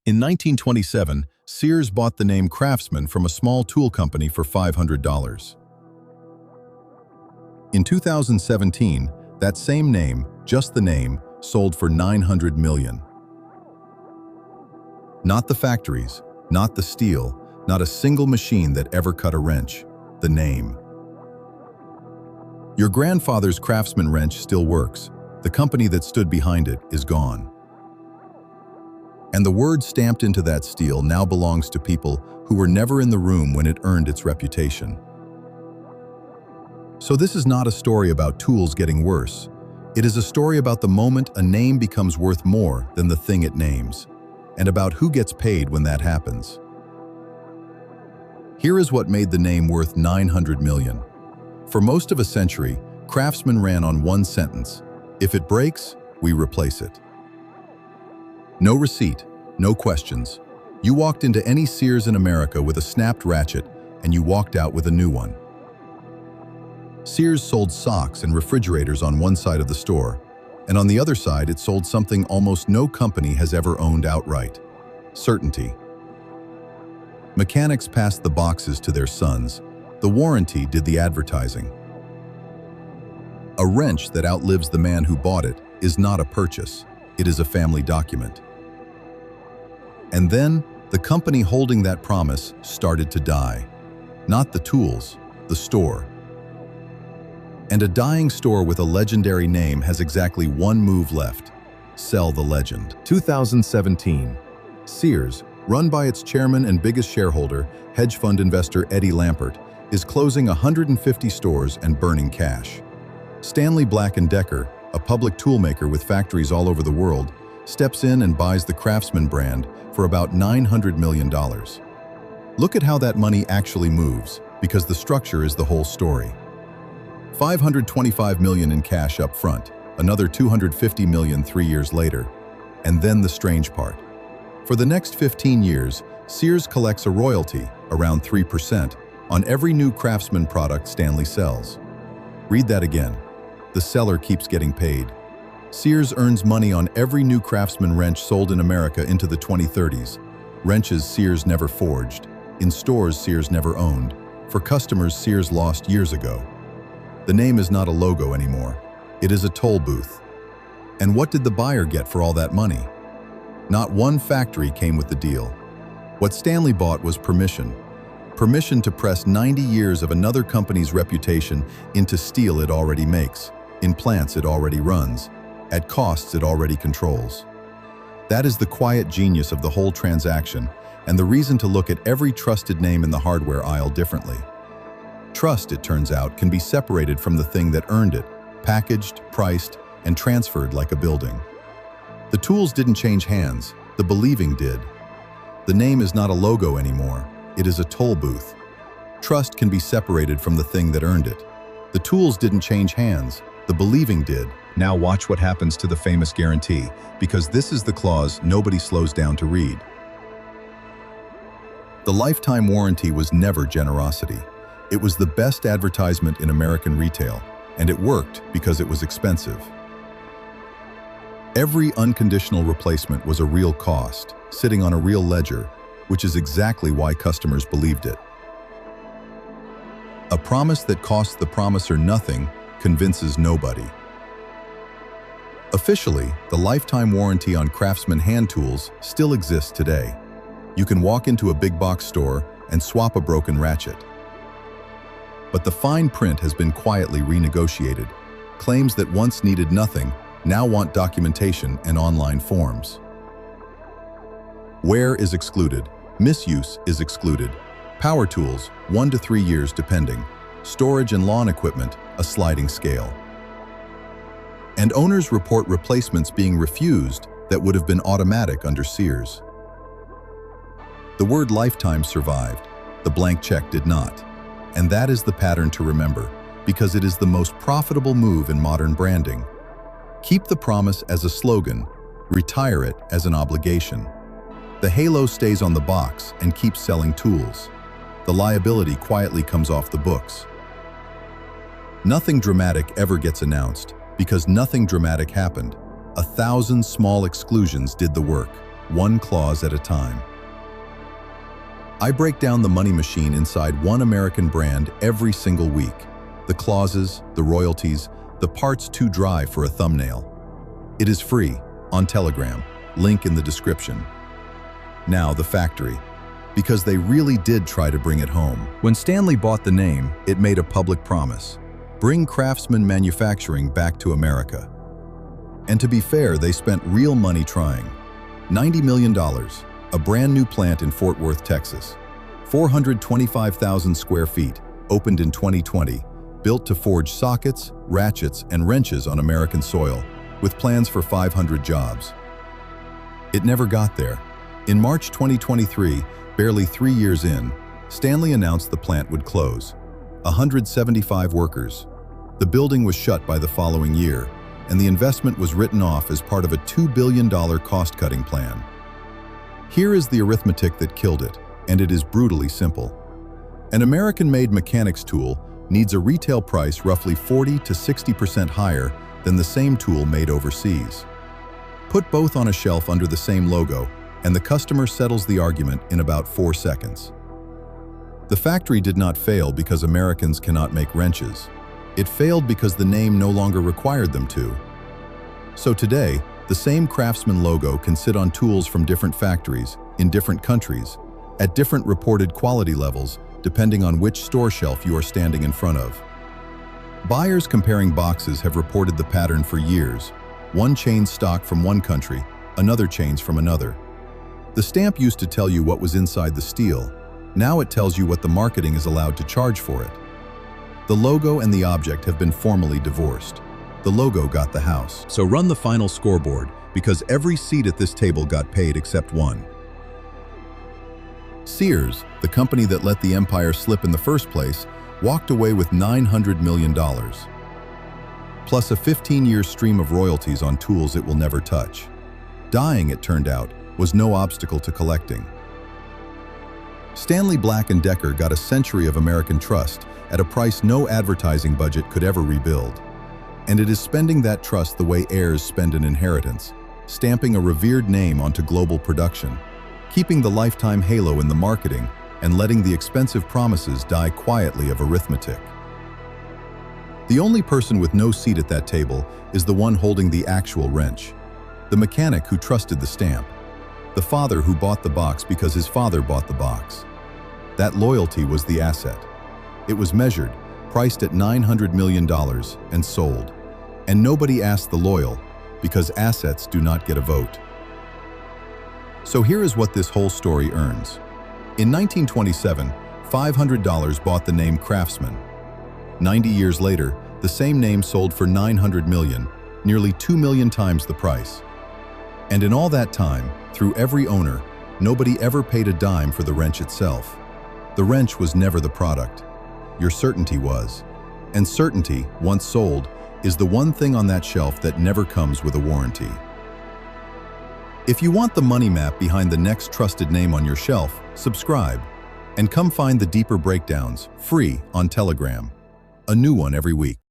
In 1927, Sears bought the name Craftsman from a small tool company for $500. In 2017, that same name, just the name, sold for $900 million. Not the factories, not the steel, not a single machine that ever cut a wrench. The name. Your grandfather's Craftsman wrench still works. The company that stood behind it is gone. And the word stamped into that steel now belongs to people who were never in the room when it earned its reputation. So this is not a story about tools getting worse. It is a story about the moment a name becomes worth more than the thing it names, and about who gets paid when that happens. Here is what made the name worth $900 million. For most of a century, Craftsman ran on one sentence: if it breaks, we replace it. No receipt, no questions. You walked into any Sears in America with a snapped ratchet, and you walked out with a new one. Sears sold socks and refrigerators on one side of the store, and on the other side it sold something almost no company has ever owned outright: certainty. Mechanics passed the boxes to their sons. The warranty did the advertising. A wrench that outlives the man who bought it is not a purchase. It is a family document. And then, the company holding that promise started to die. Not the tools, the store. And a dying store with a legendary name has exactly one move left: sell the legend. 2017. Sears, run by its chairman and biggest shareholder, hedge fund investor Eddie Lampert, is closing 150 stores and burning cash. Stanley Black Decker, a public toolmaker with factories all over the world, steps in and buys the Craftsman brand for about $900 million. Look at how that money actually moves, because the structure is the whole story. $525 million in cash up front, another $250 million 3 years later, and then the strange part. For the next 15 years, Sears collects a royalty, around 3%, on every new Craftsman product Stanley sells. Read that again. The seller keeps getting paid. Sears earns money on every new Craftsman wrench sold in America into the 2030s. Wrenches Sears never forged. In stores Sears never owned. For customers Sears lost years ago. The name is not a logo anymore. It is a toll booth. And what did the buyer get for all that money? Not one factory came with the deal. What Stanley bought was permission. Permission to press 90 years of another company's reputation into steel it already makes, in plants it already runs, at costs it already controls. That is the quiet genius of the whole transaction, and the reason to look at every trusted name in the hardware aisle differently. Trust, it turns out, can be separated from the thing that earned it, packaged, priced, and transferred like a building. The tools didn't change hands, the believing did. The name is not a logo anymore, it is a toll booth. Trust can be separated from the thing that earned it. The tools didn't change hands, the believing did. Now watch what happens to the famous guarantee, because this is the clause nobody slows down to read. The lifetime warranty was never generosity. It was the best advertisement in American retail, and it worked because it was expensive. Every unconditional replacement was a real cost, sitting on a real ledger, which is exactly why customers believed it. A promise that costs the promiser nothing convinces nobody. Officially, the lifetime warranty on Craftsman hand tools still exists today. You can walk into a big box store and swap a broken ratchet. But the fine print has been quietly renegotiated. Claims that once needed nothing now want documentation and online forms. Wear is excluded. Misuse is excluded. Power tools, 1 to 3 years depending. Storage and lawn equipment, a sliding scale. And owners report replacements being refused that would have been automatic under Sears. The word lifetime survived. The blank check did not. And that is the pattern to remember, because it is the most profitable move in modern branding. Keep the promise as a slogan, retire it as an obligation. The halo stays on the box and keeps selling tools. The liability quietly comes off the books. Nothing dramatic ever gets announced, because nothing dramatic happened. 1,000 small exclusions did the work. one clause at a time. I break down the money machine inside one American brand every single week. The clauses, the royalties, the parts too dry for a thumbnail. It is free, on Telegram, link in the description. Now the factory, because they really did try to bring it home. When Stanley bought the name, it made a public promise. Bring Craftsman manufacturing back to America. And to be fair, they spent real money trying. $90 million, a brand new plant in Fort Worth, Texas. 425,000 square feet, opened in 2020, built to forge sockets, ratchets, and wrenches on American soil, with plans for 500 jobs. It never got there. In March 2023, barely 3 years in, Stanley announced the plant would close. 175 workers. The building was shut by the following year, and the investment was written off as part of a $2 billion cost-cutting plan. Here is the arithmetic that killed it, and it is brutally simple. An American-made mechanics tool needs a retail price roughly 40 to 60% higher than the same tool made overseas. Put both on a shelf under the same logo, and the customer settles the argument in about 4 seconds. The factory did not fail because Americans cannot make wrenches. It failed because the name no longer required them to. So today, the same Craftsman logo can sit on tools from different factories, in different countries, at different reported quality levels, depending on which store shelf you are standing in front of. Buyers comparing boxes have reported the pattern for years. One chain's stock from one country, another chain's from another. The stamp used to tell you what was inside the steel. Now it tells you what the marketing is allowed to charge for it. The logo and the object have been formally divorced. The logo got the house. So run the final scoreboard, because every seat at this table got paid except one. Sears, the company that let the empire slip in the first place, walked away with $900 million. Plus a 15-year stream of royalties on tools it will never touch. Dying, it turned out, was no obstacle to collecting. Stanley Black Decker got a century of American trust at a price no advertising budget could ever rebuild. And it is spending that trust the way heirs spend an inheritance, stamping a revered name onto global production, keeping the lifetime halo in the marketing, and letting the expensive promises die quietly of arithmetic. The only person with no seat at that table is the one holding the actual wrench, the mechanic who trusted the stamp, the father who bought the box because his father bought the box. That loyalty was the asset. It was measured, priced at $900 million, and sold. And nobody asked the loyal, because assets do not get a vote. So here is what this whole story earns. In 1927, $500 bought the name Craftsman. 90 years later, the same name sold for $900 million, nearly 2 million times the price. And in all that time, through every owner, nobody ever paid a dime for the wrench itself. The wrench was never the product. Your certainty was. And certainty, once sold, is the one thing on that shelf that never comes with a warranty. If you want the money map behind the next trusted name on your shelf, subscribe. And come find the deeper breakdowns, free on Telegram. A new one every week.